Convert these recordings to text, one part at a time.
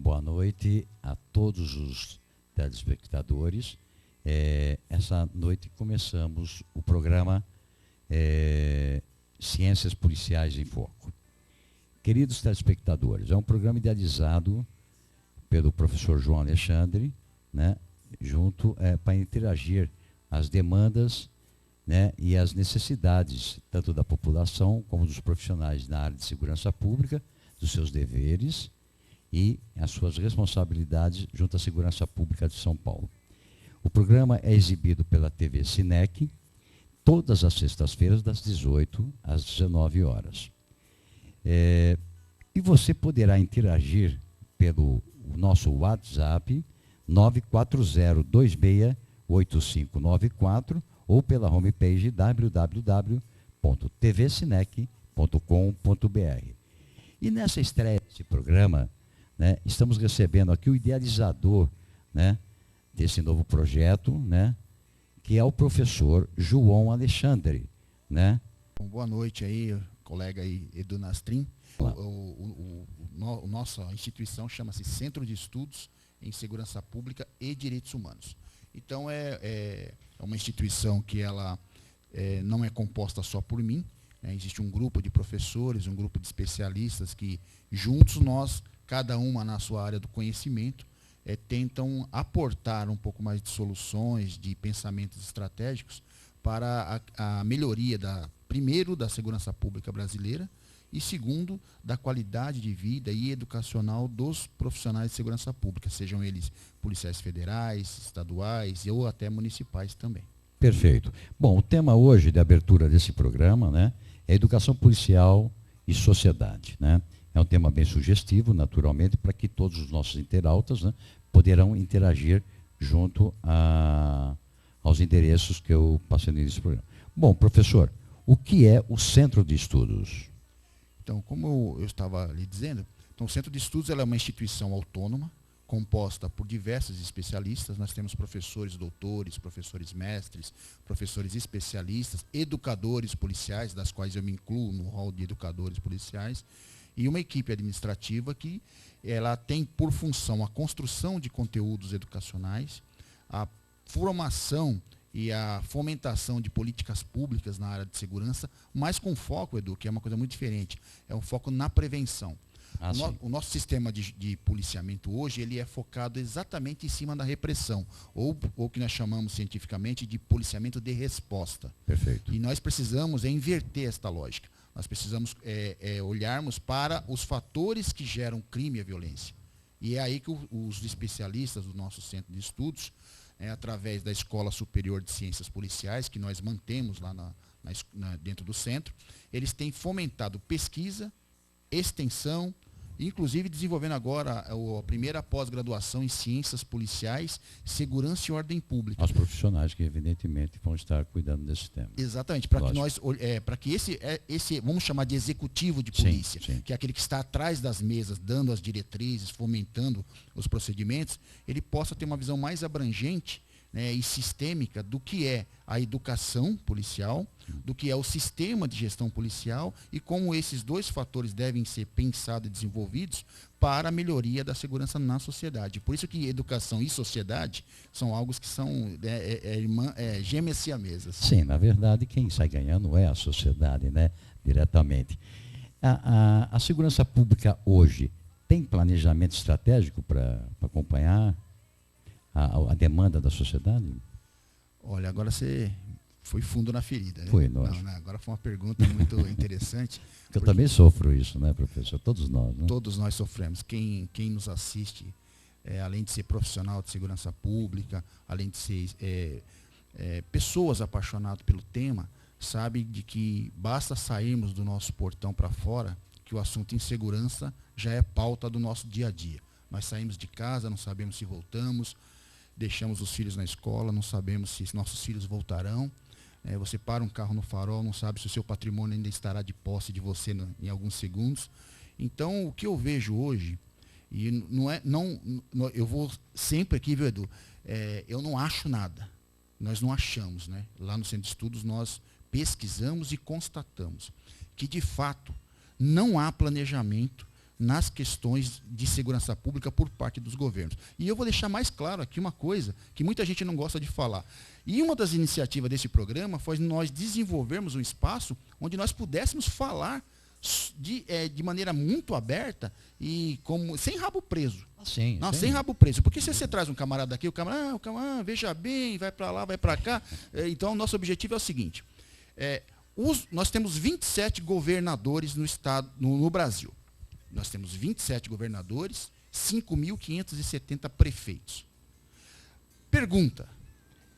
boa noite a todos os telespectadores. Essa noite começamos o programa Ciências Policiais em Foco. Queridos telespectadores, é um programa idealizado pelo professor João Alexandre, né, junto para interagir as demandas, né, e as necessidades, tanto da população como dos profissionais na área de segurança pública, dos seus deveres e as suas responsabilidades junto à segurança pública de São Paulo. O programa é exibido pela TV Cinec, todas as sextas-feiras, das 18 às 19 horas. E você poderá interagir pelo nosso WhatsApp 940268594 ou pela homepage www.tvcinec.com.br. E nessa estreia desse programa, né, estamos recebendo aqui o idealizador, né, desse novo projeto, né, que é o professor João Alexandre, né? Boa noite aí, colega aí, Edu Nastrin. Nossa instituição chama-se Centro de Estudos em Segurança Pública e Direitos Humanos. Então é uma instituição que ela não é composta só por mim, né? Existe um grupo de professores, um grupo de especialistas que juntos nós, cada uma na sua área do conhecimento, tentam aportar um pouco mais de soluções, de pensamentos estratégicos para a melhoria, primeiro, da segurança pública brasileira e, segundo, da qualidade de vida e educacional dos profissionais de segurança pública, sejam eles policiais federais, estaduais ou até municipais também. Perfeito. Bom, o tema hoje de abertura desse programa, né, é educação policial e sociedade, né? É um tema bem sugestivo, naturalmente, para que todos os nossos internautas, né, poderão interagir junto aos endereços que eu passei no início do programa. Bom, professor, o que é o Centro de Estudos? Então, como eu estava lhe dizendo, então, o Centro de Estudos ela é uma instituição autônoma, composta por diversos especialistas. Nós temos professores doutores, professores mestres, professores especialistas, educadores policiais, das quais eu me incluo no rol de educadores policiais, e uma equipe administrativa que ela tem por função a construção de conteúdos educacionais, a formação e a fomentação de políticas públicas na área de segurança, mas com foco, Edu, que é uma coisa muito diferente, é um foco na prevenção. O nosso sistema de policiamento hoje, ele é focado exatamente em cima da repressão, ou o que nós chamamos cientificamente de policiamento de resposta. Perfeito. E nós precisamos inverter esta lógica. Nós precisamos olharmos para os fatores que geram crime e violência. E é aí que os especialistas do nosso centro de estudos, através da Escola Superior de Ciências Policiais, que nós mantemos lá dentro do centro, eles têm fomentado pesquisa, extensão, inclusive desenvolvendo agora a primeira pós-graduação em Ciências Policiais, Segurança e Ordem Pública. Os profissionais que, evidentemente, vão estar cuidando desse tema. Exatamente, para que esse, vamos chamar de executivo de polícia, sim. Que é aquele que está atrás das mesas, dando as diretrizes, fomentando os procedimentos, ele possa ter uma visão mais abrangente, né, e sistêmica do que é a educação policial, do que é o sistema de gestão policial e como esses dois fatores devem ser pensados e desenvolvidos para a melhoria da segurança na sociedade. Por isso que educação e sociedade são algo que são gêmeas siamesas. Sim, na verdade, quem sai ganhando é a sociedade, né, diretamente. A segurança pública hoje tem planejamento estratégico para acompanhar a demanda da sociedade? Olha, agora você foi fundo na ferida. Né? Foi, nós. Não, agora foi uma pergunta muito interessante. Eu também sofro isso, né, professor? Todos nós, né? Todos nós sofremos. Quem nos assiste, além de ser profissional de segurança pública, além de ser pessoas apaixonadas pelo tema, sabe de que basta sairmos do nosso portão para fora, que o assunto insegurança já é pauta do nosso dia a dia. Nós saímos de casa, não sabemos se voltamos, deixamos os filhos na escola, não sabemos se nossos filhos voltarão. Você para um carro no farol, não sabe se o seu patrimônio ainda estará de posse de você em alguns segundos. Então, o que eu vejo hoje, e eu vou sempre aqui, viu, Edu? Eu não acho nada. Nós não achamos, né? Lá no Centro de Estudos nós pesquisamos e constatamos que, de fato, não há planejamento nas questões de segurança pública por parte dos governos. E eu vou deixar mais claro aqui uma coisa que muita gente não gosta de falar. E uma das iniciativas desse programa foi nós desenvolvermos um espaço onde nós pudéssemos falar de maneira muito aberta e sem rabo preso. Sim, não, sim. sem rabo preso. Porque se você traz um camarada aqui, o camarada, veja bem, vai para lá, vai para cá. Então, nosso objetivo é o seguinte. Nós temos 27 governadores no estado, no Brasil. Nós temos 27 governadores, 5.570 prefeitos. Pergunta.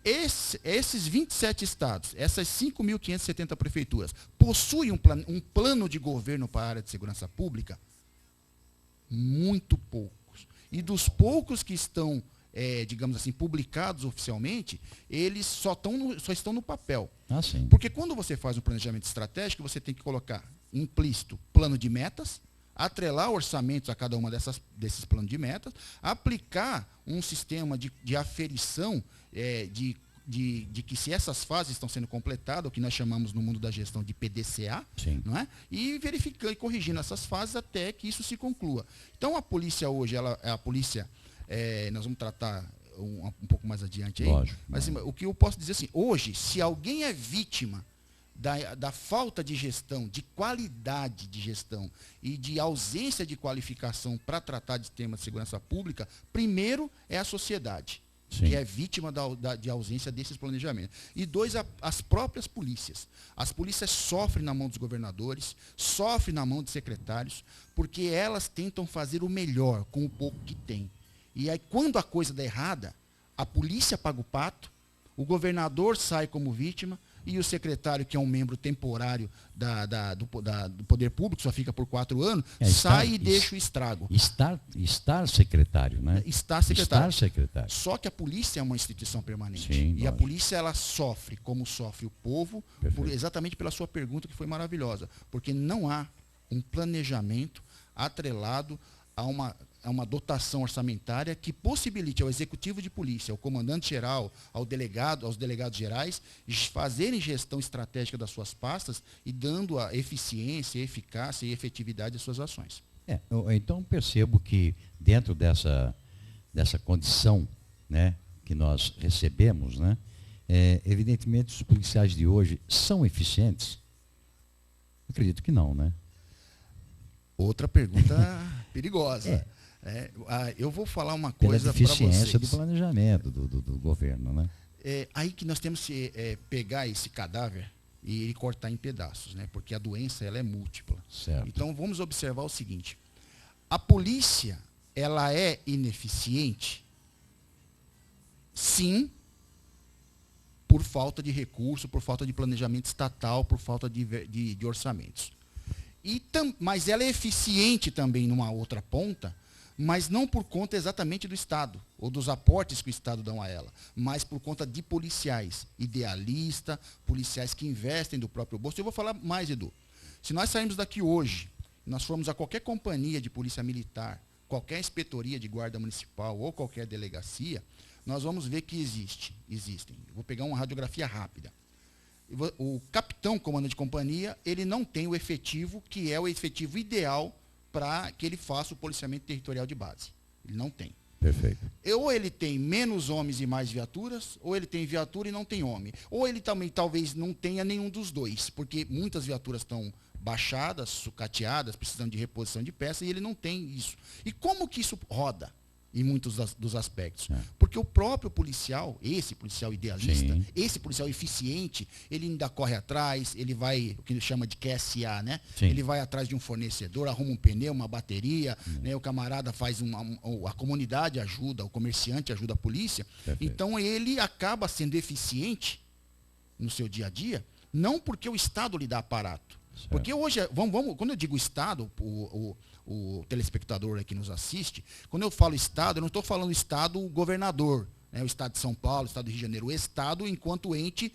Esses 27 estados, essas 5.570 prefeituras, possuem um plano de governo para a área de segurança pública? Muito poucos. E dos poucos que estão, digamos assim, publicados oficialmente, eles só estão no papel. Ah, sim. Porque quando você faz um planejamento estratégico, você tem que colocar implícito plano de metas, atrelar orçamentos a cada uma desses planos de metas, aplicar um sistema de aferição de que se essas fases estão sendo completadas, o que nós chamamos no mundo da gestão de PDCA, não é? E verificando e corrigindo essas fases até que isso se conclua. Então a polícia hoje, nós vamos tratar um pouco mais adiante aí, lógico, mas assim, o que eu posso dizer assim, hoje, se alguém é vítima da falta de gestão, de qualidade de gestão e de ausência de qualificação para tratar de temas de segurança pública, primeiro é a sociedade, sim, que é vítima de ausência desses planejamentos. E dois, as próprias polícias. As polícias sofrem na mão dos governadores, sofrem na mão de secretários, porque elas tentam fazer o melhor com o pouco que tem. E aí, quando a coisa dá errada, a polícia paga o pato, o governador sai como vítima, e o secretário, que é um membro temporário do poder público, só fica por 4 anos, sai e deixa o estrago. Estar secretário, né? Estar secretário. Estar secretário. Só que a polícia é uma instituição permanente. Sim, e a polícia, ela sofre como sofre o povo, exatamente pela sua pergunta, que foi maravilhosa. Porque não há um planejamento atrelado a uma dotação orçamentária que possibilite ao executivo de polícia, ao comandante-geral, aos delegados gerais, fazerem gestão estratégica das suas pastas e dando a eficiência, eficácia e efetividade às suas ações. Então percebo que dentro dessa condição, né, que nós recebemos, né, evidentemente os policiais de hoje são eficientes? Acredito que não, né? Outra pergunta perigosa. Eu vou falar uma coisa para vocês. Pela deficiência do planejamento do governo, né? Aí que nós temos que pegar esse cadáver e cortar em pedaços, né? Porque a doença, ela é múltipla. Certo. Então vamos observar o seguinte: a polícia, ela é ineficiente? Sim, por falta de recurso, por falta de planejamento estatal, por falta de orçamentos. Mas ela é eficiente também numa outra ponta, mas não por conta exatamente do Estado, ou dos aportes que o Estado dão a ela, mas por conta de policiais idealistas, policiais que investem do próprio bolso. Eu vou falar mais, Edu. Se nós sairmos daqui hoje, nós formos a qualquer companhia de polícia militar, qualquer inspetoria de guarda municipal ou qualquer delegacia, nós vamos ver que existem. Eu vou pegar uma radiografia rápida. O capitão, comandante de companhia, ele não tem o efetivo que é o efetivo ideal para que ele faça o policiamento territorial de base. Ele não tem. Perfeito. Ou ele tem menos homens e mais viaturas, ou ele tem viatura e não tem homem. Ou ele também talvez não tenha nenhum dos dois, porque muitas viaturas estão baixadas, sucateadas, precisando de reposição de peça, e ele não tem isso. E como que isso roda? Em muitos dos aspectos. Porque o próprio policial, esse policial idealista, sim, esse policial eficiente, ele ainda corre atrás, ele vai, o que ele chama de QSA, né? Sim. Ele vai atrás de um fornecedor, arruma um pneu, uma bateria, né? O camarada faz a comunidade ajuda, o comerciante ajuda a polícia. Perfeito. Então ele acaba sendo eficiente no seu dia a dia, não porque o Estado lhe dá aparato. Certo. Porque hoje, quando eu digo Estado, o telespectador que nos assiste, quando eu falo Estado, eu não estou falando Estado governador, né, o Estado de São Paulo, o Estado do Rio de Janeiro, o Estado enquanto ente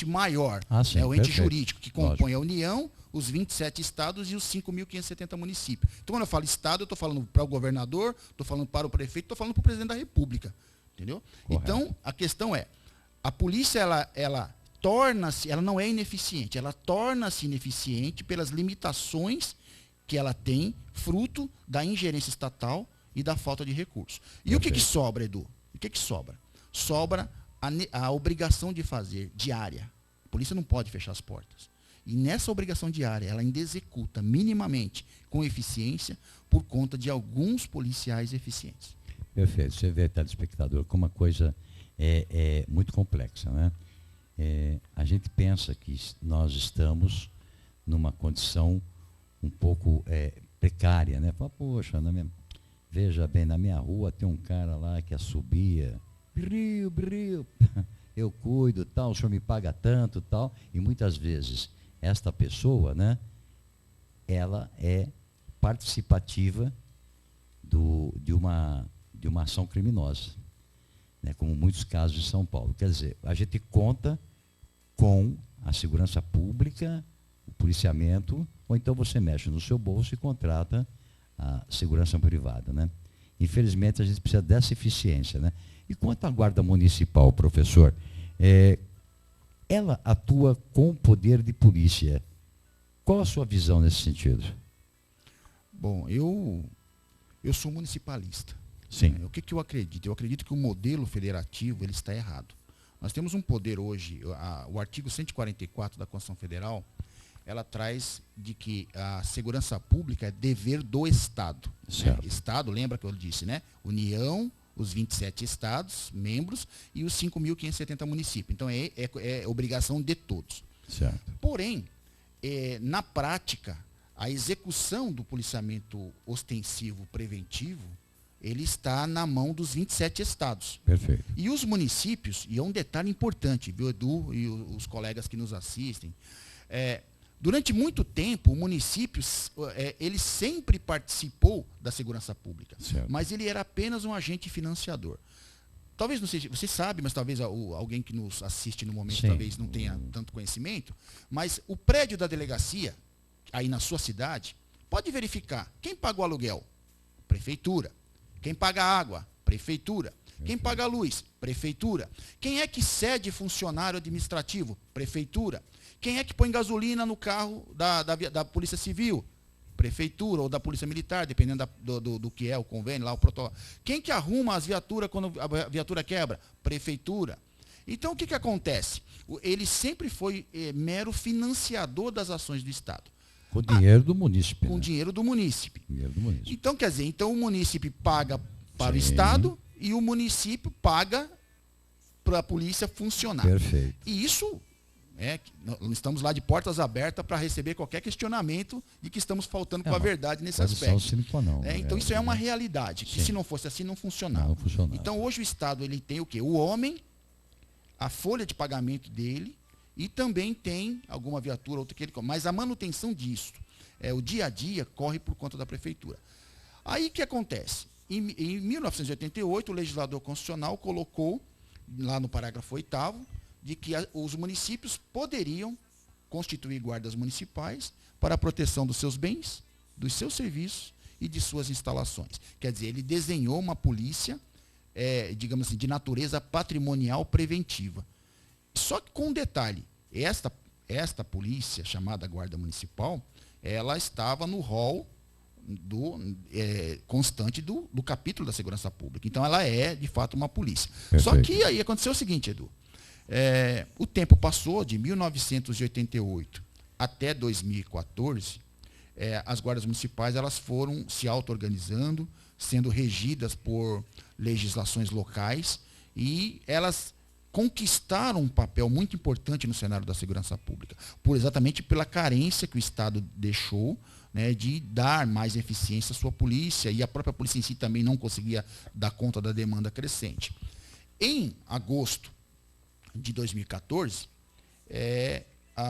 maior, sim, o ente perfeito, jurídico, que compõe lógico, a União, os 27 estados e os 5.570 municípios. Então, quando eu falo Estado, eu estou falando para o governador, estou falando para o prefeito, estou falando para o presidente da República. Entendeu? Correto. Então, a questão é, a polícia, ela não é ineficiente, ela torna-se ineficiente pelas limitações que ela tem, fruto da ingerência estatal e da falta de recursos. E o que sobra, Edu? O que sobra? Sobra a obrigação de fazer diária. A polícia não pode fechar as portas. E nessa obrigação diária, ela ainda executa minimamente, com eficiência, por conta de alguns policiais eficientes. Perfeito. Você vê, telespectador, como a coisa é muito complexa, né? A gente pensa que nós estamos numa condição um pouco precária, né? Fala, poxa, veja bem, na minha rua tem um cara lá que assobia, bril, eu cuido, tal, o senhor me paga tanto, tal, e muitas vezes esta pessoa, né, ela é participativa de uma ação criminosa, né, como muitos casos de São Paulo. Quer dizer, a gente conta com a segurança pública, o policiamento, ou então você mexe no seu bolso e contrata a segurança privada, né? Infelizmente, a gente precisa dessa eficiência, né? E quanto à guarda municipal, professor, ela atua com poder de polícia. Qual a sua visão nesse sentido? Bom, eu sou municipalista. Sim. O que eu acredito? Eu acredito que o modelo federativo ele está errado. Nós temos um poder hoje, o artigo 144 da Constituição Federal, ela traz de que a segurança pública é dever do Estado. Certo. Né? Estado, lembra que eu disse, né? União, os 27 estados, membros, e os 5.570 municípios. Então, é obrigação de todos. Certo. Porém, na prática, a execução do policiamento ostensivo preventivo, ele está na mão dos 27 estados. Perfeito. E os municípios, e é um detalhe importante, viu, Edu, e os colegas que nos assistem, durante muito tempo, o município, ele sempre participou da segurança pública, certo, mas ele era apenas um agente financiador. Talvez, não seja, você sabe, mas talvez alguém que nos assiste no momento, sim, talvez não tenha tanto conhecimento, mas o prédio da delegacia, aí na sua cidade, pode verificar, quem paga o aluguel? Prefeitura. Quem paga a água? Prefeitura. Quem paga a luz? Prefeitura. Quem é que cede funcionário administrativo? Prefeitura. Quem é que põe gasolina no carro da Polícia Civil? Prefeitura ou da Polícia Militar, dependendo do que é o convênio, lá o protocolo. Quem que arruma as viaturas quando a viatura quebra? Prefeitura. Então, o que acontece? Ele sempre foi mero financiador das ações do Estado. Com dinheiro do munícipe. Com né? dinheiro do munícipe. Dinheiro do munícipe. Então, quer dizer, o munícipe paga para o Sim. Estado e o município paga para a polícia funcionar. Perfeito. E isso, estamos lá de portas abertas para receber qualquer questionamento de que estamos faltando com a verdade nesse aspecto. Então, isso é uma realidade, que Sim. se não fosse assim, não funcionava. Não funcionava. Então, hoje o Estado ele tem o quê? O homem, a folha de pagamento dele, e também tem alguma viatura, outra que ele... Mas a manutenção disso, o dia a dia, corre por conta da prefeitura. Aí o que acontece? Em 1988, o legislador constitucional colocou, lá no parágrafo 8º, de que os municípios poderiam constituir guardas municipais para a proteção dos seus bens, dos seus serviços e de suas instalações. Quer dizer, ele desenhou uma polícia, digamos assim, de natureza patrimonial preventiva. Só que com um detalhe, esta polícia, chamada Guarda Municipal, ela estava no rol constante do capítulo da segurança pública. Então, ela é, de fato, uma polícia. Perfeito. Só que aí aconteceu o seguinte, Edu. O tempo passou de 1988 até 2014, as guardas municipais elas foram se auto-organizando, sendo regidas por legislações locais, e elas conquistaram um papel muito importante no cenário da segurança pública, exatamente pela carência que o Estado deixou, né, de dar mais eficiência à sua polícia, e a própria polícia em si também não conseguia dar conta da demanda crescente. Em agosto de 2014,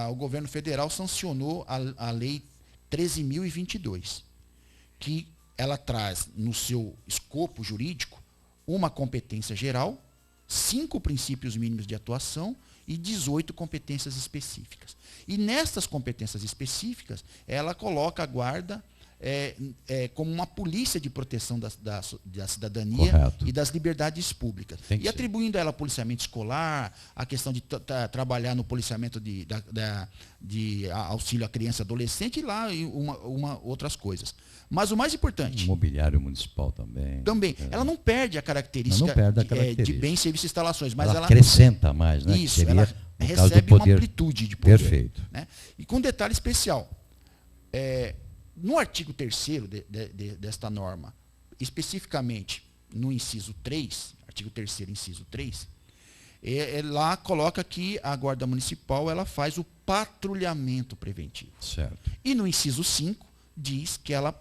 o governo federal sancionou a Lei 13.022, que ela traz no seu escopo jurídico uma competência geral, 5 princípios mínimos de atuação e 18 competências específicas. E nessas competências específicas, ela coloca a guarda como uma polícia de proteção da cidadania. Correto. E das liberdades públicas. Tem que E ser. atribuindo a ela policiamento escolar, a questão de trabalhar no policiamento de auxílio à criança e adolescente, e lá e outras coisas. Mas o mais importante, Imobiliário municipal também. ela não perde a característica, Não perde a de característica. bens, serviços e instalações, mas ela ela acrescenta mais, né? isso, Que seria, ela no caso do recebe uma poder. amplitude de poder. Perfeito. Né? E com um detalhe especial, no artigo 3º desta norma, especificamente no inciso 3, artigo 3º, inciso 3, lá coloca que a Guarda Municipal ela faz o patrulhamento preventivo. Certo. E no inciso 5, diz que ela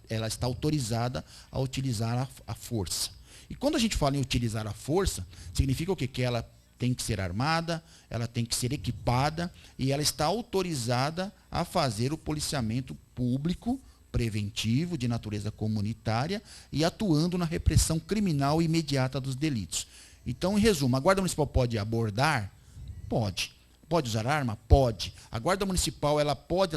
ela está autorizada a utilizar a força. E quando a gente fala em utilizar a força, significa o quê? Que ela tem que ser armada, ela tem que ser equipada e ela está autorizada a fazer o policiamento público preventivo de natureza comunitária e atuando na repressão criminal imediata dos delitos. Então, em resumo, a Guarda Municipal pode abordar? Pode. Pode usar arma? Pode. A Guarda Municipal ela pode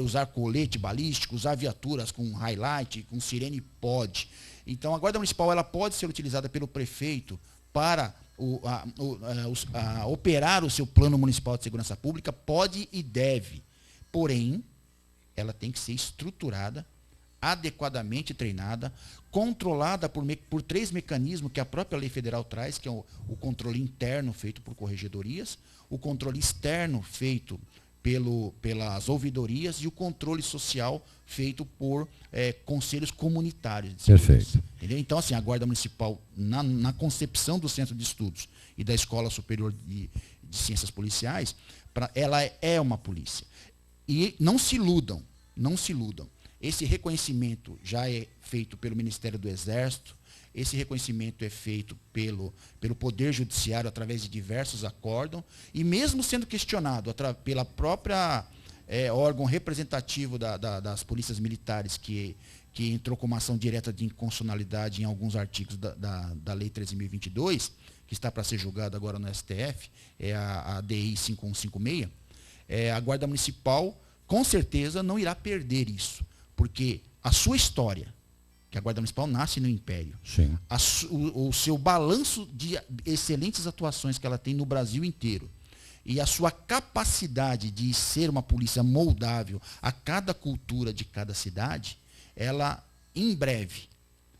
usar colete balístico, usar viaturas com highlight, com sirene? Pode. Então, a Guarda Municipal ela pode ser utilizada pelo prefeito para operar o seu plano municipal de segurança pública? Pode e deve. Porém, ela tem que ser estruturada, adequadamente treinada, controlada por 3 mecanismos que a própria lei federal traz, que é o controle interno feito por corregedorias, o controle externo feito pelas ouvidorias e o controle social feito por conselhos comunitários de segurança. Perfeito. Entendeu? Então, assim, a Guarda Municipal, na concepção do Centro de Estudos e da Escola Superior de Ciências Policiais, ela é uma polícia. E não se iludam. Esse reconhecimento já é feito pelo Ministério do Exército, esse reconhecimento é feito pelo Poder Judiciário através de diversos acórdãos, e mesmo sendo questionado pela própria órgão representativo das polícias militares, que entrou com uma ação direta de inconstitucionalidade em alguns artigos da Lei 13.022, que está para ser julgado agora no STF, é a DI 5156, a Guarda Municipal com certeza não irá perder isso, porque a sua história, que a Guarda Municipal nasce no Império, Sim. o seu balanço de excelentes atuações que ela tem no Brasil inteiro, e a sua capacidade de ser uma polícia moldável a cada cultura de cada cidade, ela, em breve,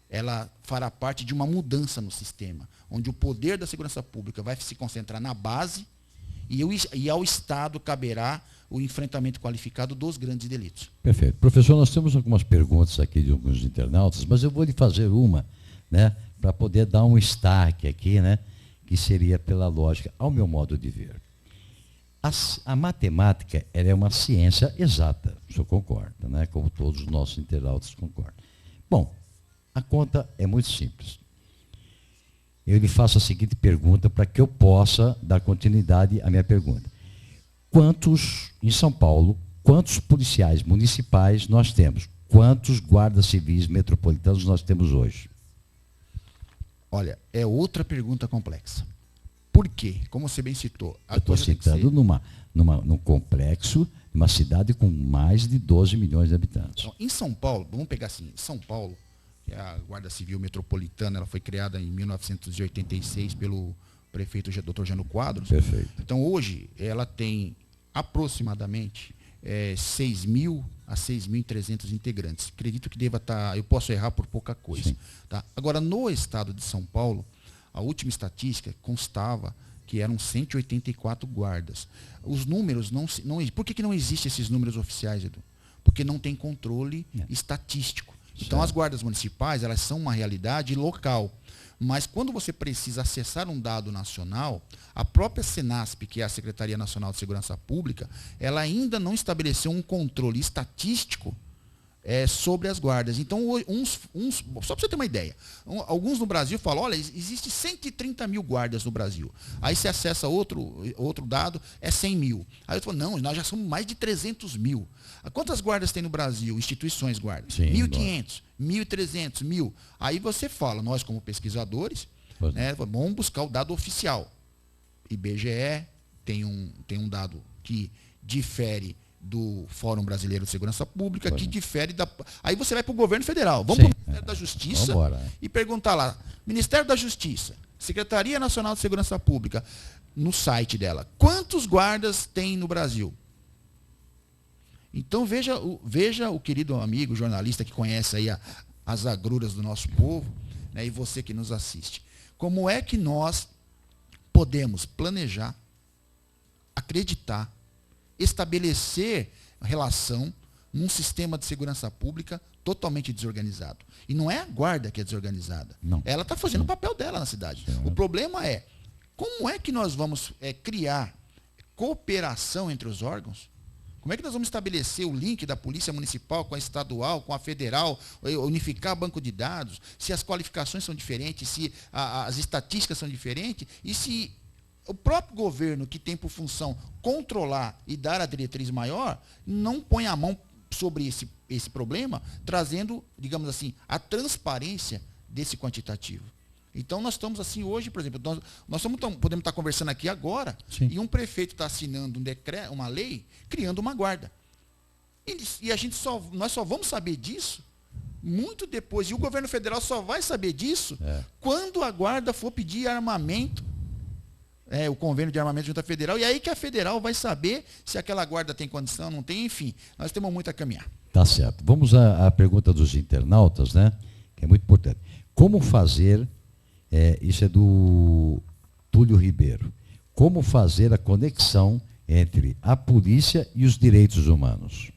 ela fará parte de uma mudança no sistema, onde o poder da segurança pública vai se concentrar na base e ao Estado caberá o enfrentamento qualificado dos grandes delitos. Perfeito. Professor, nós temos algumas perguntas aqui de alguns internautas, mas eu vou lhe fazer uma, né, para poder dar um destaque aqui, né, que seria pela lógica, ao meu modo de ver. A matemática ela é uma ciência exata, o senhor concorda, né, como todos os nossos internautas concordam. Bom, a conta é muito simples. Eu lhe faço a seguinte pergunta para que eu possa dar continuidade à minha pergunta. Em São Paulo, quantos policiais municipais nós temos? Quantos guardas civis metropolitanos nós temos hoje? Olha, é outra pergunta complexa. Por quê? Como você bem citou. Eu estou citando num complexo, numa cidade com mais de 12 milhões de habitantes. Então, em São Paulo, vamos pegar assim, São Paulo, que é a Guarda Civil Metropolitana, ela foi criada em 1986 pelo prefeito Dr. Jânio Quadros. Perfeito. Então, hoje, ela tem aproximadamente 6.000 a 6.300 integrantes. Acredito que deva estar, eu posso errar por pouca coisa. Tá? Agora, no estado de São Paulo, a última estatística constava que eram 184 guardas. Os números não... Por que não existem esses números oficiais, Edu? Porque não tem controle estatístico. Então, as guardas municipais, elas são uma realidade local. Mas quando você precisa acessar um dado nacional, a própria Senasp, que é a Secretaria Nacional de Segurança Pública, ela ainda não estabeleceu um controle estatístico sobre as guardas. Então, só para você ter uma ideia, alguns no Brasil falam, olha, existe 130 mil guardas no Brasil. Aí você acessa outro dado, é 100 mil. Aí eu falo, não, nós já somos mais de 300 mil. Quantas guardas tem no Brasil, instituições guardas? 1.500, 1.300, 1.000. Aí você fala, nós como pesquisadores, né, vamos buscar o dado oficial. IBGE tem um dado que difere do Fórum Brasileiro de Segurança Pública, Pois que não. difere da... Aí você vai para o governo federal. Vamos Sim. para o Ministério da Justiça Vambora. e perguntar lá, Ministério da Justiça, Secretaria Nacional de Segurança Pública, no site dela, quantos guardas tem no Brasil? Então veja o querido amigo jornalista que conhece aí as agruras do nosso povo, né, e você que nos assiste. Como é que nós podemos planejar, acreditar, estabelecer relação num sistema de segurança pública totalmente desorganizado? E não é a guarda que é desorganizada. Não. Ela está fazendo o papel dela na cidade. Sim. O problema é, como é que nós vamos criar cooperação entre os órgãos? Como é que nós vamos estabelecer o link da Polícia Municipal com a estadual, com a federal, unificar banco de dados, se as qualificações são diferentes, se as estatísticas são diferentes, e se o próprio governo, que tem por função controlar e dar a diretriz maior, não põe a mão sobre esse problema, trazendo, digamos assim, a transparência desse quantitativo. Então, nós estamos assim hoje, por exemplo, nós podemos estar conversando aqui agora, Sim. e um prefeito está assinando um decreto, uma lei, criando uma guarda. E nós só vamos saber disso muito depois. E o governo federal só vai saber disso quando a guarda for pedir armamento, o convênio de armamento junto à federal, e aí que a federal vai saber se aquela guarda tem condição, não tem, enfim. Nós temos muito a caminhar. Tá certo. Vamos à pergunta dos internautas, né? Que é muito importante. Como fazer, isso é do Túlio Ribeiro, como fazer a conexão entre a polícia e os direitos humanos?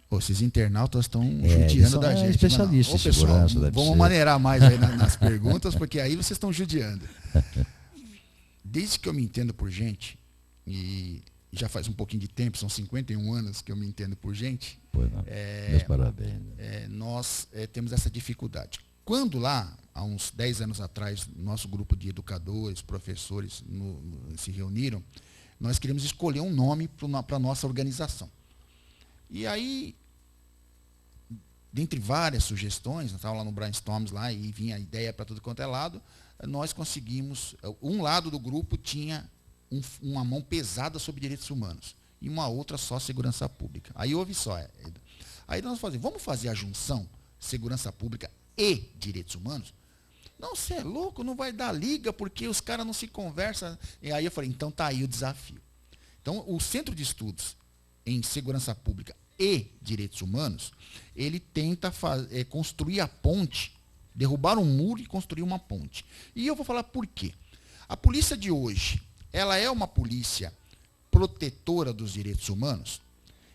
Esses internautas estão judiando da gente. Especialistas em pessoal, segurança, deve vamos ser. maneirar mais aí nas perguntas, porque aí vocês estão judiando. Desde que eu me entendo por gente, e já faz um pouquinho de tempo, são 51 anos que eu me entendo por gente, Pois não. Meus parabéns. nós temos essa dificuldade. Quando lá, há uns 10 anos atrás, nosso grupo de educadores, professores se reuniram, nós queríamos escolher um nome para a nossa organização. E aí, dentre várias sugestões, nós estávamos lá no brainstorms lá e vinha a ideia para tudo quanto é lado, nós conseguimos, um lado do grupo tinha uma mão pesada sobre direitos humanos e uma outra só segurança pública. Aí houve só. Aí nós vamos fazer a junção segurança pública e direitos humanos? Não, você é louco, não vai dar liga porque os caras não se conversam. E aí eu falei, então tá aí o desafio. Então, o Centro de Estudos em Segurança Pública e Direitos Humanos, ele tenta construir a ponte, derrubar um muro e construir uma ponte. E eu vou falar por quê. A polícia de hoje, ela é uma polícia protetora dos direitos humanos?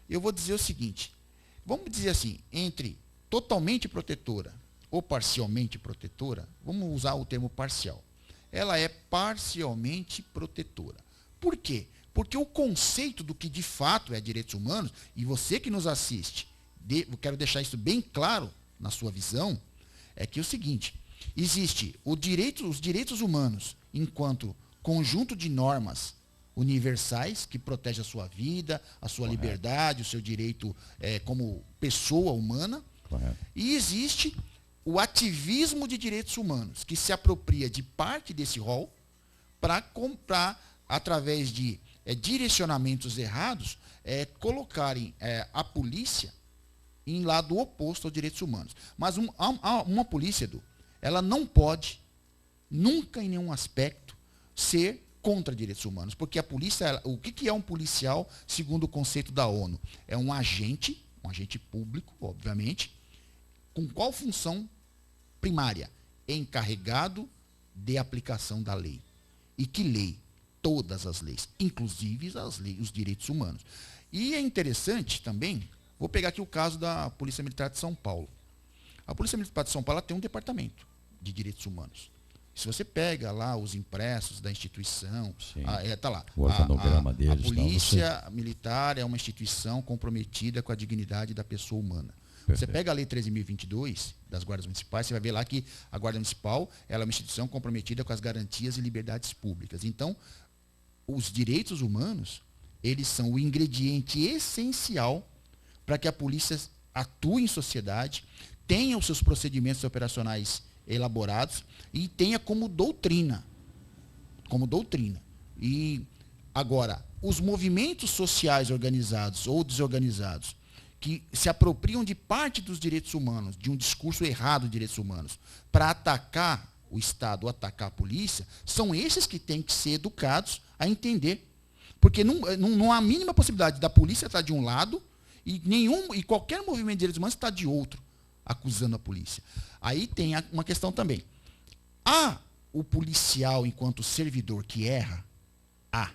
Eu vou dizer o seguinte, vamos dizer assim, entre totalmente protetora ou parcialmente protetora, vamos usar o termo parcial. Ela é parcialmente protetora. Por quê? Porque o conceito do que de fato é direitos humanos, e você que nos assiste, eu quero deixar isso bem claro na sua visão, é que é o seguinte, existe os direitos humanos enquanto conjunto de normas universais que protege a sua vida, a sua liberdade, o seu direito como pessoa humana, e existe o ativismo de direitos humanos, que se apropria de parte desse rol para comprar, através de direcionamentos errados, colocarem a polícia em lado oposto aos direitos humanos. Mas uma polícia, Edu, ela não pode, nunca em nenhum aspecto, ser contra direitos humanos. Porque a polícia, o que é um policial, segundo o conceito da ONU? É um agente público, obviamente, com qual função primária? Encarregado de aplicação da lei. E que lei? Todas as leis, inclusive os direitos humanos. E é interessante também, vou pegar aqui o caso da Polícia Militar de São Paulo. A Polícia Militar de São Paulo tem um departamento de direitos humanos. Se você pega lá os impressos da instituição, está lá. O organograma deles. A Polícia Militar é uma instituição comprometida com a dignidade da pessoa humana. Perfeito. Você pega a Lei 13.022 das guardas municipais, você vai ver lá que a Guarda Municipal ela é uma instituição comprometida com as garantias e liberdades públicas. Então, os direitos humanos, eles são o ingrediente essencial para que a polícia atue em sociedade, tenha os seus procedimentos operacionais elaborados e tenha como doutrina. E Agora, os movimentos sociais organizados ou desorganizados que se apropriam de parte dos direitos humanos, de um discurso errado de direitos humanos, para atacar o Estado ou atacar a polícia, são esses que têm que ser educados a entender. Porque não há a mínima possibilidade da polícia estar de um lado e qualquer movimento de direitos humanos estar de outro, acusando a polícia. Aí tem uma questão também. Há o policial enquanto servidor que erra? Há.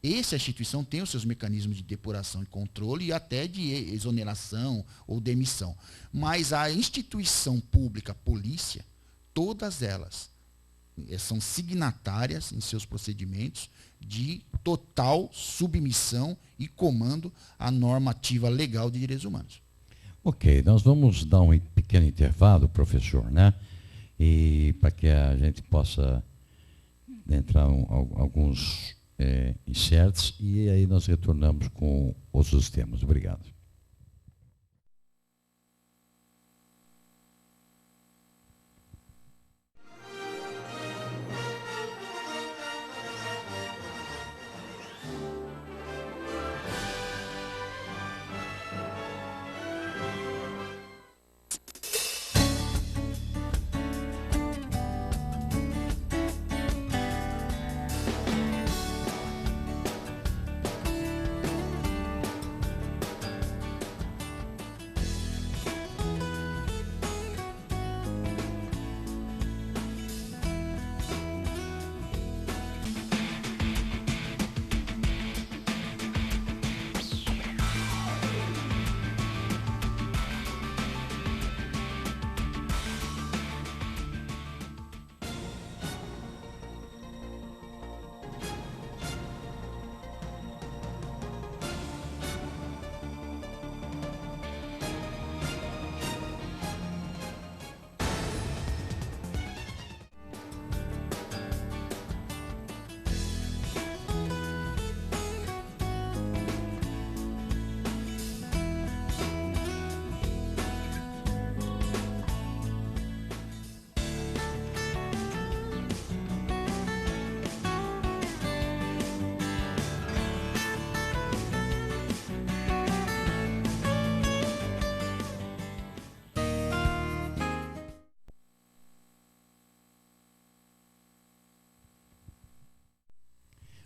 Essa instituição tem os seus mecanismos de depuração e controle e até de exoneração ou demissão. Mas a instituição pública, polícia, todas elas são signatárias em seus procedimentos de total submissão e comando à normativa legal de direitos humanos. Ok, nós vamos dar um pequeno intervalo, professor, né? E para que a gente possa entrar alguns inserts e aí nós retornamos com outros temas. Obrigado.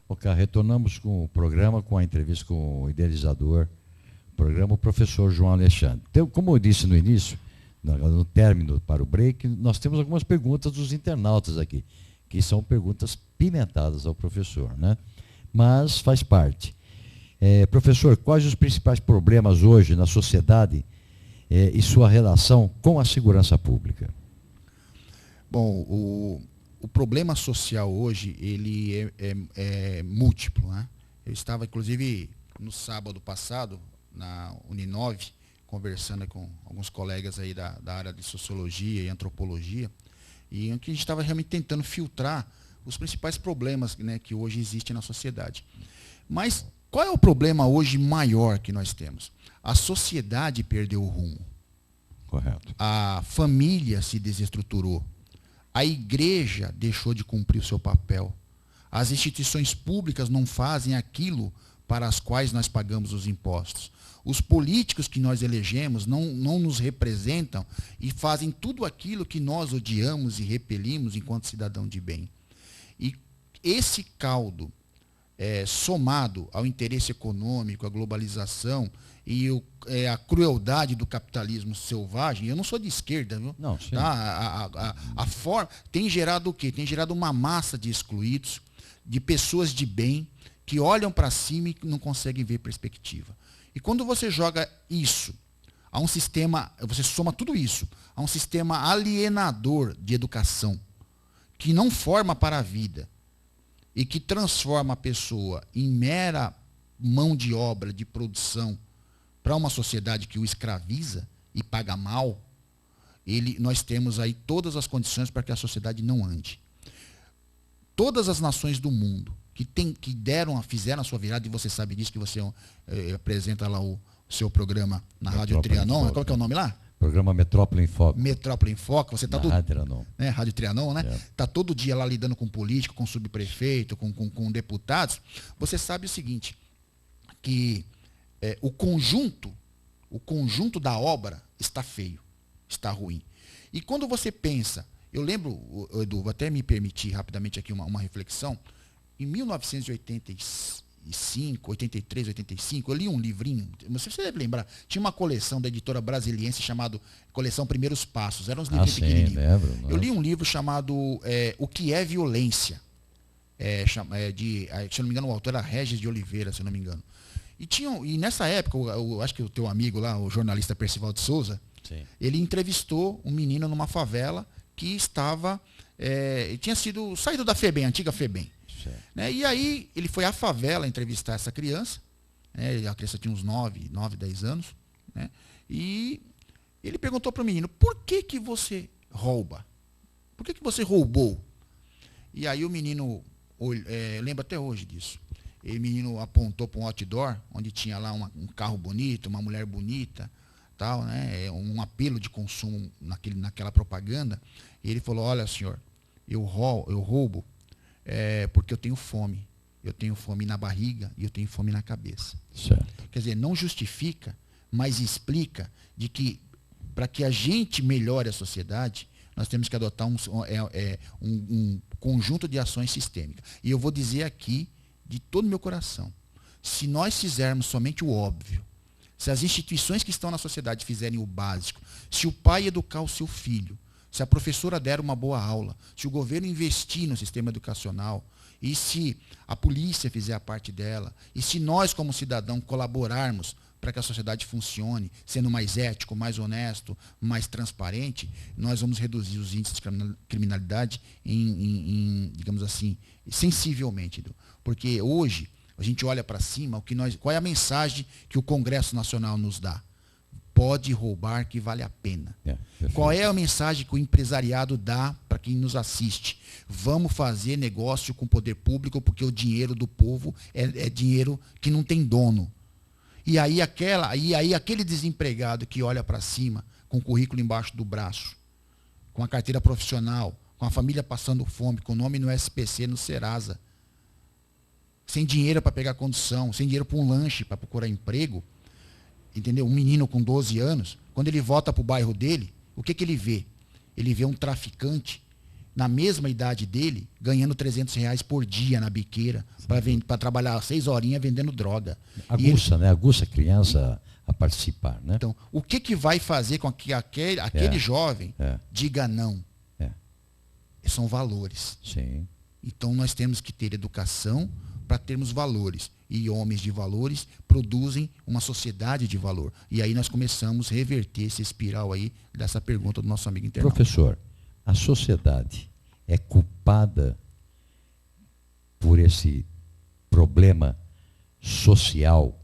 Ok, retornamos com o programa, com a entrevista com o idealizador do programa, o professor João Alexandre. Então, como eu disse no início, no término para o break, nós temos algumas perguntas dos internautas aqui, que são perguntas pimentadas ao professor, né? Mas faz parte. Professor, quais os principais problemas hoje na sociedade e sua relação com a segurança pública? Bom, o problema social hoje, ele é múltiplo, né? Eu estava, inclusive, no sábado passado, na Uninove, conversando com alguns colegas aí da área de sociologia e antropologia, e em que a gente estava realmente tentando filtrar os principais problemas, né, que hoje existem na sociedade. Mas qual é o problema hoje maior que nós temos? A sociedade perdeu o rumo. Correto. A família se desestruturou. A igreja deixou de cumprir o seu papel. As instituições públicas não fazem aquilo para as quais nós pagamos os impostos. Os políticos que nós elegemos não nos representam e fazem tudo aquilo que nós odiamos e repelimos enquanto cidadão de bem. E esse caldo, somado ao interesse econômico, à globalização e a crueldade do capitalismo selvagem, eu não sou de esquerda, viu? Não, sim. Tá? A forma tem gerado o quê? Tem gerado uma massa de excluídos, de pessoas de bem, que olham para cima e não conseguem ver perspectiva. E quando você joga isso a um sistema, você soma tudo isso a um sistema alienador de educação, que não forma para a vida, e que transforma a pessoa em mera mão de obra de produção para uma sociedade que o escraviza e paga mal, nós temos aí todas as condições para que a sociedade não ande. Todas as nações do mundo que fizeram a sua virada, e você sabe disso, que você apresenta lá o seu programa na Rádio Trianon, qual que é o nome lá? Programa Metrópole em Foco. Metrópole em Foco, você está Rádio Trianon. Né, Rádio Trianon, né? É. Tá todo dia lá lidando com político, com subprefeito, com deputados. Você sabe o seguinte, que o conjunto da obra está feio, está ruim. E quando você pensa, eu lembro, Edu, vou até me permitir rapidamente aqui uma reflexão, em 1985, 83, 85, eu li um livrinho, você deve lembrar, tinha uma coleção da editora brasiliense chamada Coleção Primeiros Passos, eram uns livros pequenininhos. Lembro. Eu li um livro chamado O que é Violência, se eu não me engano o autor era Regis de Oliveira, se eu não me engano. E nessa época, eu acho que o teu amigo lá, o jornalista Percival de Souza, Sim. ele entrevistou um menino numa favela que estava, tinha saído da FEBEM, a antiga FEBEM. Né? E aí ele foi à favela entrevistar essa criança, né? A criança tinha uns 9, 10 anos, né? E ele perguntou para o menino, por que você rouba? Por que você roubou? E aí o menino, lembra até hoje disso, e o menino apontou para um outdoor, onde tinha lá um carro bonito, uma mulher bonita, tal, né? Um apelo de consumo naquela propaganda, e ele falou, olha senhor, eu roubo porque eu tenho fome. Eu tenho fome na barriga e eu tenho fome na cabeça. Certo. Quer dizer, não justifica, mas explica de que para que a gente melhore a sociedade, nós temos que adotar um conjunto de ações sistêmicas. E eu vou dizer aqui, de todo o meu coração, se nós fizermos somente o óbvio, se as instituições que estão na sociedade fizerem o básico, se o pai educar o seu filho, se a professora der uma boa aula, se o governo investir no sistema educacional, e se a polícia fizer a parte dela, e se nós, como cidadão, colaborarmos para que a sociedade funcione, sendo mais ético, mais honesto, mais transparente, nós vamos reduzir os índices de criminalidade digamos assim, sensivelmente. Porque hoje, a gente olha para cima, qual é a mensagem que o Congresso Nacional nos dá? Pode roubar que vale a pena. Qual é a mensagem que o empresariado dá para quem nos assiste? Vamos fazer negócio com o poder público porque o dinheiro do povo é dinheiro que não tem dono. E aí aquele desempregado que olha para cima com o currículo embaixo do braço, com a carteira profissional, com a família passando fome, com o nome no SPC, no Serasa, sem dinheiro para pegar condução, sem dinheiro para um lanche, para procurar emprego, entendeu? Um menino com 12 anos, quando ele volta para o bairro dele, o que ele vê? Ele vê um traficante, na mesma idade dele, ganhando R$300 por dia na biqueira, para trabalhar 6 horinhas vendendo droga. Aguça, né? Aguça a criança a participar, né? Então, o que vai fazer com que aquele jovem diga não? São valores. Sim. Então, nós temos que ter educação para termos valores. E homens de valores produzem uma sociedade de valor. E aí nós começamos a reverter esse espiral aí dessa pergunta do nosso amigo internauta. Professor, a sociedade é culpada por esse problema social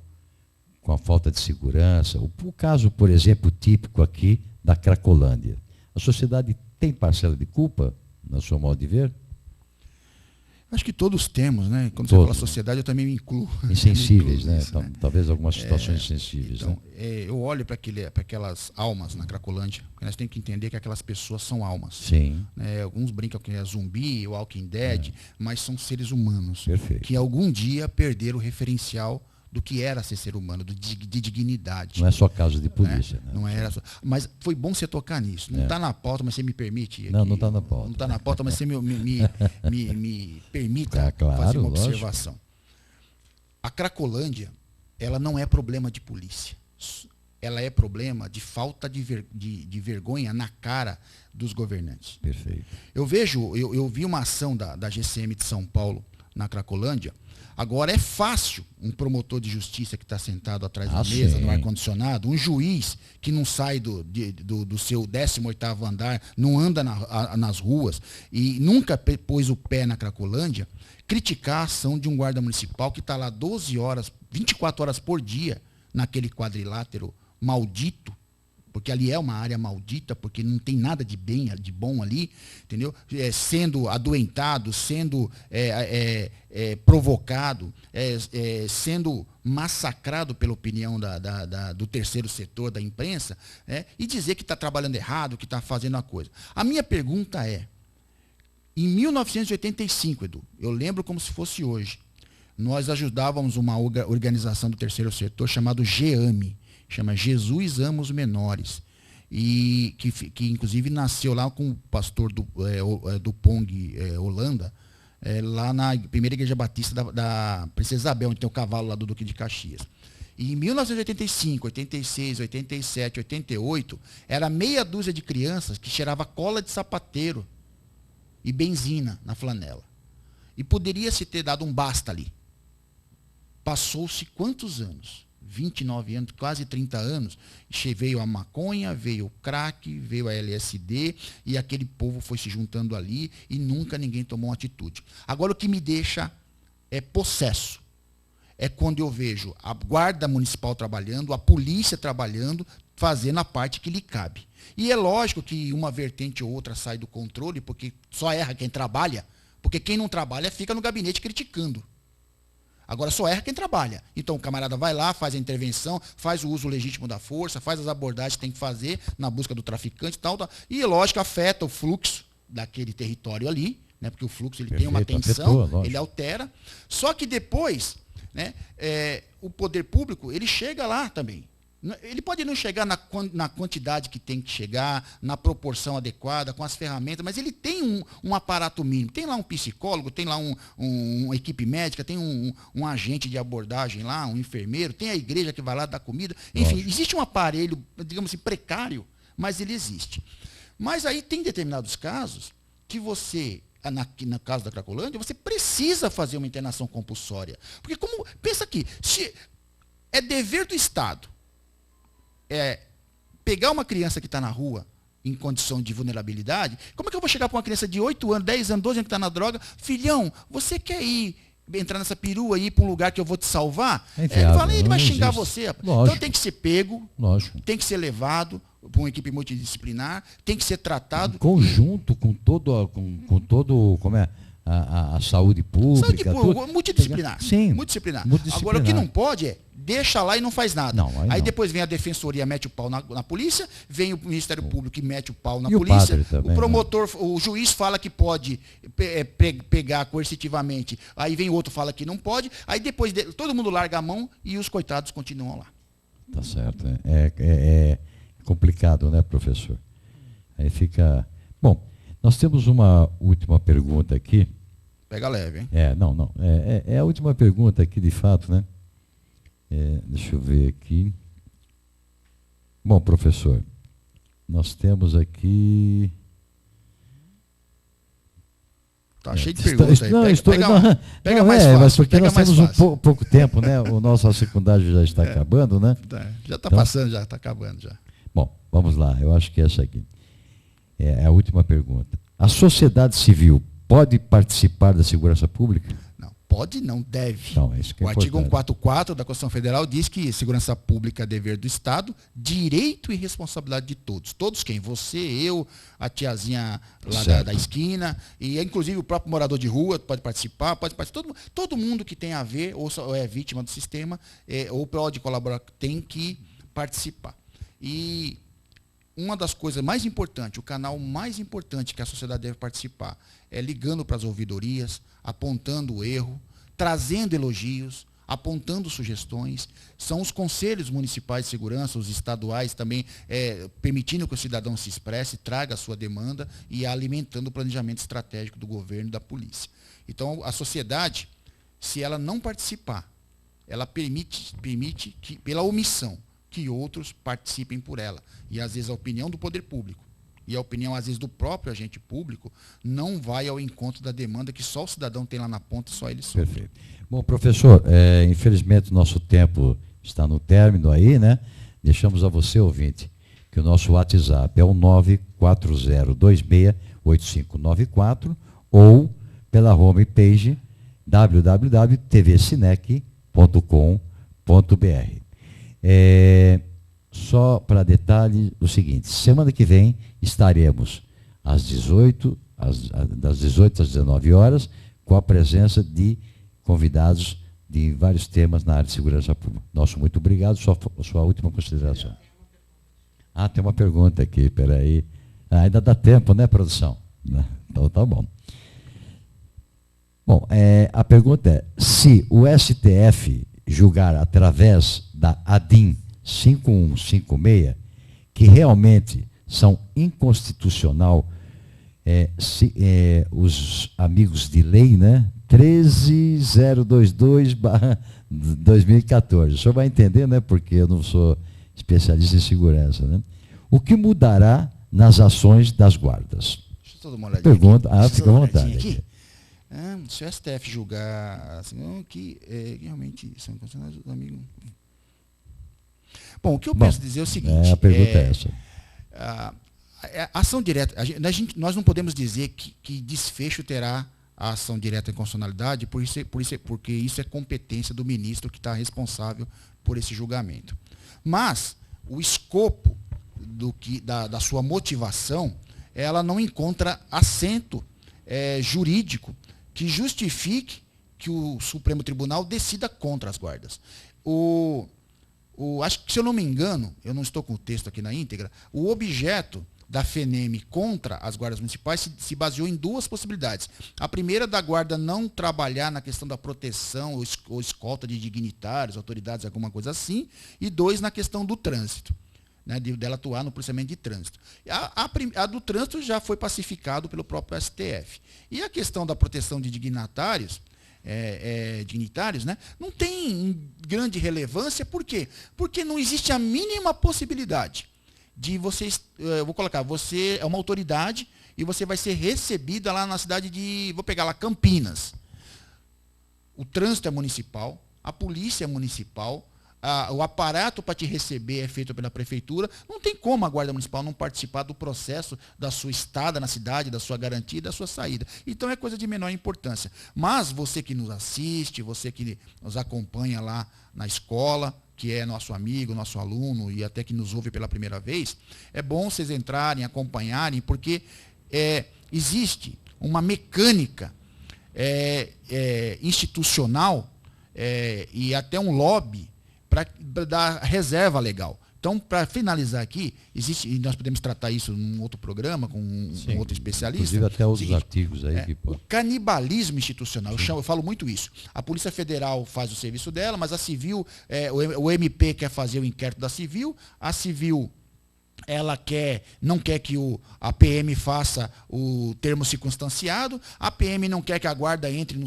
com a falta de segurança? O caso, por exemplo, típico aqui da Cracolândia. A sociedade tem parcela de culpa, no seu modo de ver? Acho que todos temos, né? Quando Todos, você fala sociedade, eu também me incluo. Insensíveis, né? Nisso, né? Talvez algumas situações insensíveis. Então, né? eu olho para aquelas almas na Cracolândia, porque nós temos que entender que aquelas pessoas são almas. Sim. Alguns brincam que é zumbi, o Walking Dead, mas são seres humanos. Perfeito. Que algum dia perderam o referencial do que era ser humano, de dignidade. Não é só caso de polícia. Né? Não era só. Mas foi bom você tocar nisso. Não está na pauta, mas você me permite. Não, não está na pauta. Não está na pauta, mas você me permita fazer uma observação. A Cracolândia, ela não é problema de polícia. Ela é problema de falta de vergonha na cara dos governantes. Perfeito. Eu vi uma ação da GCM de São Paulo na Cracolândia. Agora é fácil um promotor de justiça que está sentado atrás da mesa, no ar-condicionado, um juiz que não sai do seu 18º andar, não anda nas ruas e nunca pôs o pé na Cracolândia, criticar a ação de um guarda municipal que está lá 12 horas, 24 horas por dia, naquele quadrilátero maldito, porque ali é uma área maldita, porque não tem nada de bom ali, entendeu? Sendo adoentado, sendo provocado, sendo massacrado pela opinião do terceiro setor, da imprensa, e dizer que está trabalhando errado, que está fazendo a coisa. A minha pergunta é, em 1985, Edu, eu lembro como se fosse hoje, nós ajudávamos uma organização do terceiro setor chamada GEAME, chama Jesus Ama os Menores, e que inclusive nasceu lá com o pastor do Pong, Holanda, lá na primeira igreja batista da Princesa Isabel, onde tem o cavalo lá do Duque de Caxias. E em 1985, 86, 87, 88, era meia dúzia de crianças que cheirava cola de sapateiro e benzina na flanela. E poderia se ter dado um basta ali. Passou-se quantos anos? 29 anos, quase 30 anos, veio a maconha, veio o crack, veio a LSD, e aquele povo foi se juntando ali e nunca ninguém tomou uma atitude. Agora o que me deixa possesso é quando eu vejo a guarda municipal trabalhando, a polícia trabalhando, fazendo a parte que lhe cabe. E é lógico que uma vertente ou outra sai do controle, porque só erra quem trabalha, porque quem não trabalha fica no gabinete criticando. Agora só erra quem trabalha. Então o camarada vai lá, faz a intervenção, faz o uso legítimo da força, faz as abordagens que tem que fazer na busca do traficante e tal. E, lógico, afeta o fluxo daquele território ali, né, porque o fluxo ele tem uma tensão, afetou, ele altera. Só que depois, né, o poder público ele chega lá também. Ele pode não chegar na quantidade que tem que chegar, na proporção adequada, com as ferramentas, mas ele tem um aparato mínimo. Tem lá um psicólogo, tem lá uma equipe médica, tem um agente de abordagem lá, um enfermeiro, tem a igreja que vai lá dar comida. Enfim, existe um aparelho, digamos assim, precário, mas ele existe. Mas aí tem determinados casos que você, no caso da Cracolândia, você precisa fazer uma internação compulsória. Porque pensa aqui, se é dever do Estado pegar uma criança que está na rua em condição de vulnerabilidade, como é que eu vou chegar para uma criança de 8 anos, 10 anos, 12 anos que está na droga, filhão, você quer entrar nessa perua e ir para um lugar que eu vou te salvar? Ele vai xingar você. Então tem que ser pego, tem que ser levado para uma equipe multidisciplinar, tem que ser tratado. Em conjunto com todo, como é? A saúde pública. Multidisciplinar. Sim. Multidisciplinar. Agora, o que não pode deixa lá e não faz nada. Aí depois vem a defensoria, mete o pau na polícia, vem o Ministério Público e mete o pau na polícia. Também, o promotor, o juiz fala que pode pegar coercitivamente. Aí vem outro fala que não pode. Aí depois todo mundo larga a mão e os coitados continuam lá. Tá certo. É complicado, né, professor? Aí fica... Bom, nós temos uma última pergunta aqui. Pega leve, hein? Não. É a última pergunta aqui, de fato, né? Deixa eu ver aqui. Bom, professor, nós temos aqui... Tá cheio de perguntas aí. Pega mais fácil. Mas porque nós temos pouco tempo, né? O nosso secundário já está acabando, né? Já está passando, já está acabando já. Bom, vamos lá. Eu acho que essa aqui é a última pergunta. A sociedade civil pode participar da segurança pública? Não, pode não, deve. Não, isso que o artigo 144 da Constituição Federal diz que segurança pública é dever do Estado, direito e responsabilidade de todos. Todos quem? Você, eu, a tiazinha lá da esquina, e inclusive o próprio morador de rua pode participar, todo mundo que tem a ver, ou é vítima do sistema, ou pode colaborar, tem que participar. E uma das coisas mais importantes, o canal mais importante que a sociedade deve participar é ligando para as ouvidorias, apontando o erro, trazendo elogios, apontando sugestões. São os conselhos municipais de segurança, os estaduais também, permitindo que o cidadão se expresse, traga a sua demanda e alimentando o planejamento estratégico do governo e da polícia. Então, a sociedade, se ela não participar, ela permite que, pela omissão, que outros participem por ela. E, às vezes, a opinião do poder público e a opinião, às vezes, do próprio agente público não vai ao encontro da demanda que só o cidadão tem lá na ponta e só ele sabe. Perfeito. Bom, professor, infelizmente o nosso tempo está no término aí, né? Deixamos a você, ouvinte, que o nosso WhatsApp é o 940268594 ou pela homepage www.tvcinec.com.br. só para detalhe o seguinte, semana que vem estaremos das 18 às 19 horas, com a presença de convidados de vários temas na área de segurança pública. Nosso muito obrigado. Sua última consideração. Ah, tem uma pergunta aqui, peraí. Ainda dá tempo, né, produção? Então tá bom. Bom, a pergunta é, se o STF julgar através da ADIM 5156, que realmente são inconstitucional, os amigos de lei, né? 13022/2014. O senhor vai entender, né? Porque eu não sou especialista em segurança, né? O que mudará nas ações das guardas? Deixa eu dar uma olhadinha. Pergunta, aqui. fica à vontade. Aqui. Se o STF julgar assim, que realmente são inconstitucionais, amigo. Bom, o que eu penso dizer é o seguinte. A pergunta é essa. A ação direta, nós não podemos dizer que desfecho terá a ação direta em constitucionalidade, porque isso é competência do ministro que está responsável por esse julgamento. Mas o escopo da sua motivação, ela não encontra assento jurídico que justifique que o Supremo Tribunal decida contra as guardas. Acho que, se eu não me engano, eu não estou com o texto aqui na íntegra, o objeto da FENEM contra as guardas municipais se baseou em duas possibilidades. A primeira, da guarda não trabalhar na questão da proteção ou escolta de dignitários, autoridades, alguma coisa assim, e dois, na questão do trânsito, né, dela atuar no policiamento de trânsito. A do trânsito já foi pacificado pelo próprio STF. E a questão da proteção de dignitários, né, não tem grande relevância. Por quê? Porque não existe a mínima possibilidade de vocês, eu vou colocar, você é uma autoridade e você vai ser recebida lá na cidade de, vou pegar lá, Campinas. O trânsito é municipal, a polícia é municipal, o aparato para te receber é feito pela prefeitura. Não tem como a Guarda Municipal não participar do processo da sua estada na cidade, da sua garantia e da sua saída. Então é coisa de menor importância. Mas você que nos assiste, você que nos acompanha lá na escola, que é nosso amigo, nosso aluno e até que nos ouve pela primeira vez, é bom vocês entrarem, acompanharem, porque existe uma mecânica institucional e até um lobby para dar reserva legal. Então, para finalizar aqui, e nós podemos tratar isso num outro programa, com um outro especialista. Inclusive até outros artigos aí. O canibalismo institucional, eu falo muito isso. A Polícia Federal faz o serviço dela, mas a Civil, o MP quer fazer o inquérito da Civil, a Civil ela não quer que a PM faça o termo circunstanciado, a PM não quer que a guarda entre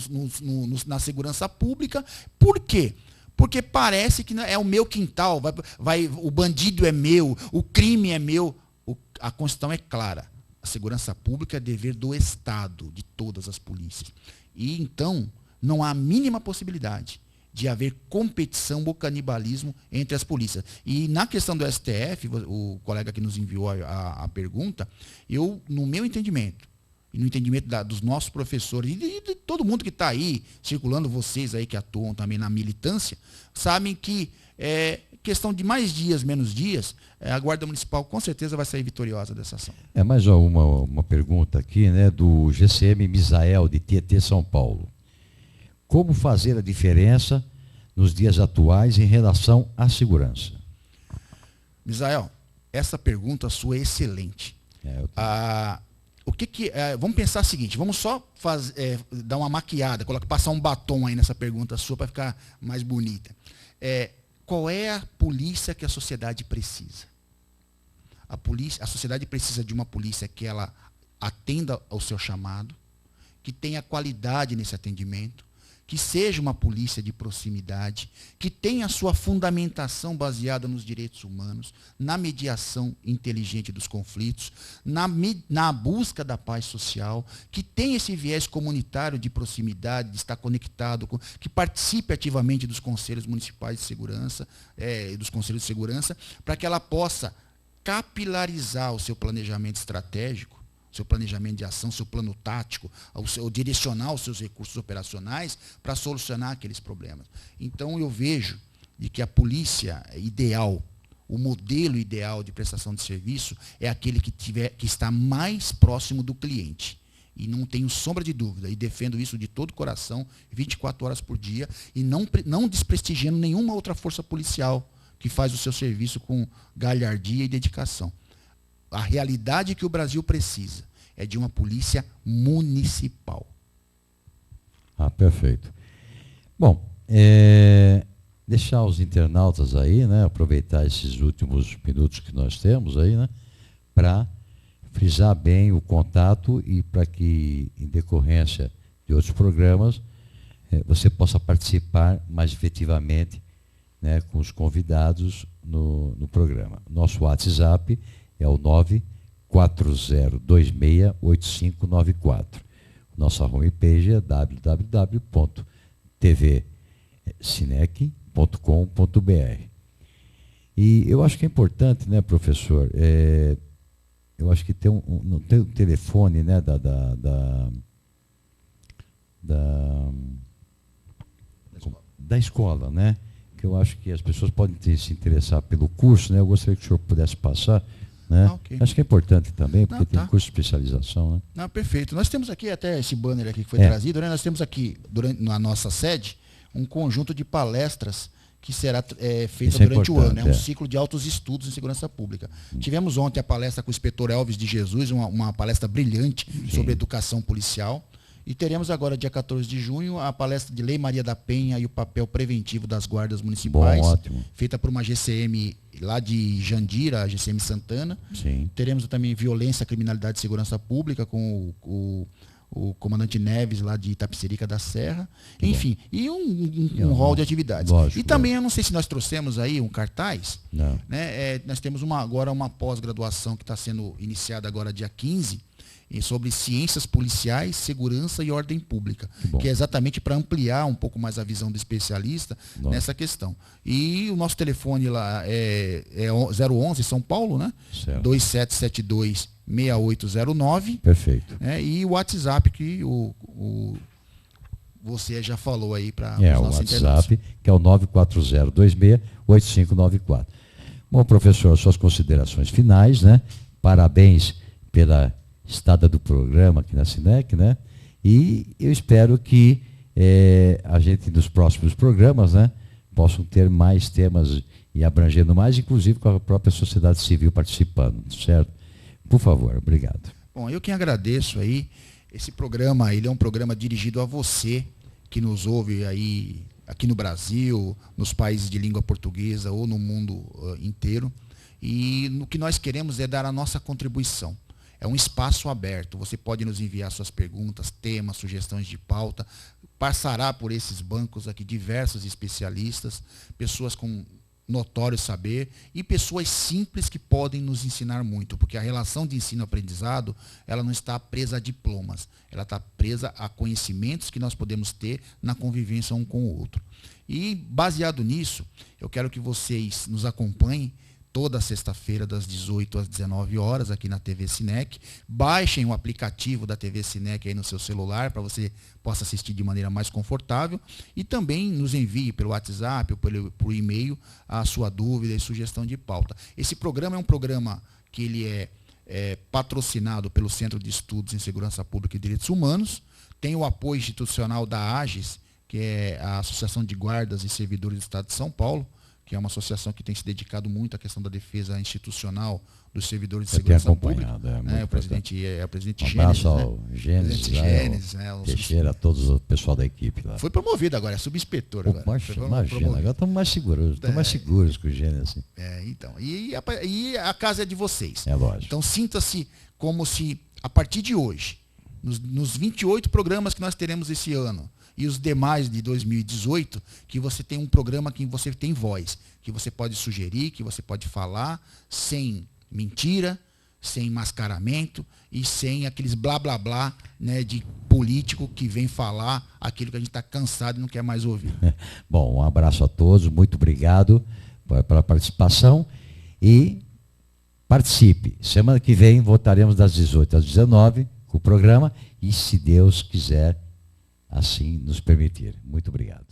na segurança pública. Por quê? Porque parece que é o meu quintal, o bandido é meu, o crime é meu. A Constituição é clara. A segurança pública é dever do Estado, de todas as polícias. E então, não há a mínima possibilidade de haver competição ou canibalismo entre as polícias. E na questão do STF, o colega que nos enviou a pergunta, no meu entendimento, e no entendimento dos nossos professores e de todo mundo que está aí, circulando, vocês aí que atuam também na militância, sabem que questão de mais dias, menos dias, a Guarda Municipal com certeza vai sair vitoriosa dessa ação. Mais uma pergunta aqui, né, do GCM Misael, de Tietê, São Paulo. Como fazer a diferença nos dias atuais em relação à segurança? Misael, essa pergunta sua é excelente. Vamos pensar o seguinte, vamos só dar uma maquiada, passar um batom aí nessa pergunta sua para ficar mais bonita. Qual é a polícia que a sociedade precisa? A sociedade precisa de uma polícia que ela atenda ao seu chamado, que tenha qualidade nesse atendimento, que seja uma polícia de proximidade, que tenha a sua fundamentação baseada nos direitos humanos, na mediação inteligente dos conflitos, na busca da paz social, que tenha esse viés comunitário de proximidade, de estar conectado, que participe ativamente dos conselhos municipais de segurança, dos conselhos de segurança, para que ela possa capilarizar o seu planejamento estratégico, seu planejamento de ação, seu plano tático, direcionar os seus recursos operacionais para solucionar aqueles problemas. Então, eu vejo de que a polícia ideal, o modelo ideal de prestação de serviço é aquele que está mais próximo do cliente. E não tenho sombra de dúvida, e defendo isso de todo o coração, 24 horas por dia, e não desprestigiando nenhuma outra força policial que faz o seu serviço com galhardia e dedicação. A realidade que o Brasil precisa é de uma polícia municipal. Ah, perfeito. Bom, deixar os internautas aí, né, aproveitar esses últimos minutos que nós temos aí, né, para frisar bem o contato e para que, em decorrência de outros programas, você possa participar mais efetivamente, né, com os convidados no programa. Nosso WhatsApp é o 940268594. Nossa homepage é www.tvcinec.com.br. E eu acho que é importante, né, professor, eu acho que tem um telefone, né, da escola, né, que eu acho que as pessoas podem se interessar pelo curso, né, eu gostaria que o senhor pudesse passar, né? Okay. Acho que é importante também, porque tem curso de especialização, né? Não, perfeito. Nós temos aqui até esse banner aqui que foi trazido, né? Nós temos aqui, na nossa sede, um conjunto de palestras que será feita durante o ano. É um ciclo de altos estudos em segurança pública. Tivemos ontem a palestra com o inspetor Elvis de Jesus, uma palestra brilhante sobre educação policial. E teremos agora, dia 14 de junho, a palestra de Lei Maria da Penha e o papel preventivo das guardas municipais. Bom, ótimo. Feita por uma GCM lá de Jandira, a GCM Santana. Sim. Teremos também violência, criminalidade e segurança pública com o comandante Neves, lá de Itapecerica da Serra. Enfim, e um rol de atividades. Lógico, e também, eu não sei se nós trouxemos aí um cartaz. Não. Né? Nós temos agora uma pós-graduação que está sendo iniciada agora dia 15, sobre ciências policiais, segurança e ordem pública, que é exatamente para ampliar um pouco mais a visão do especialista nessa questão. E o nosso telefone lá é 011 São Paulo, né? 2772-6809. Perfeito. E o WhatsApp que você já falou aí para os nossos internautas. O WhatsApp, que é o 940268594. Bom, professor, suas considerações finais, né? Parabéns pela estada do programa aqui na Cinec, né? E eu espero que a gente, nos próximos programas, né, possam ter mais temas e abrangendo mais, inclusive com a própria sociedade civil participando, certo? Por favor, obrigado. Bom, eu quem agradeço aí. Esse programa, ele é um programa dirigido a você que nos ouve aí aqui no Brasil, nos países de língua portuguesa ou no mundo inteiro. E no que nós queremos é dar a nossa contribuição. É um espaço aberto, você pode nos enviar suas perguntas, temas, sugestões de pauta, passará por esses bancos aqui diversos especialistas, pessoas com notório saber e pessoas simples que podem nos ensinar muito, porque a relação de ensino-aprendizado, ela não está presa a diplomas, ela está presa a conhecimentos que nós podemos ter na convivência um com o outro. E baseado nisso, eu quero que vocês nos acompanhem toda sexta-feira, das 18 às 19 horas, aqui na TV Cinec. Baixem o aplicativo da TV Cinec aí no seu celular, para você possa assistir de maneira mais confortável. E também nos envie pelo WhatsApp ou por e-mail a sua dúvida e sugestão de pauta. Esse programa é um programa que ele é patrocinado pelo Centro de Estudos em Segurança Pública e Direitos Humanos. Tem o apoio institucional da AGES, que é a Associação de Guardas e Servidores do Estado de São Paulo, que é uma associação que tem se dedicado muito à questão da defesa institucional dos servidores de segurança pública. O presidente Gênesis. Um abraço ao Gênesis, Teixeira, a todos o pessoal da equipe lá. Foi promovido agora, é subinspetor. Imagina, agora estamos mais seguros. Estamos mais seguros com o Gênesis. Então. E a casa é de vocês. É lógico. Então sinta-se como se, a partir de hoje, nos 28 programas que nós teremos esse ano, e os demais de 2018, que você tem um programa que você tem voz, que você pode sugerir, que você pode falar, sem mentira, sem mascaramento e sem aqueles blá blá blá, né, de político que vem falar aquilo que a gente está cansado e não quer mais ouvir. Bom, um abraço a todos, muito obrigado pela participação e participe. Semana que vem voltaremos das 18 às 19 com o programa e, se Deus quiser, assim nos permitir. Muito obrigado.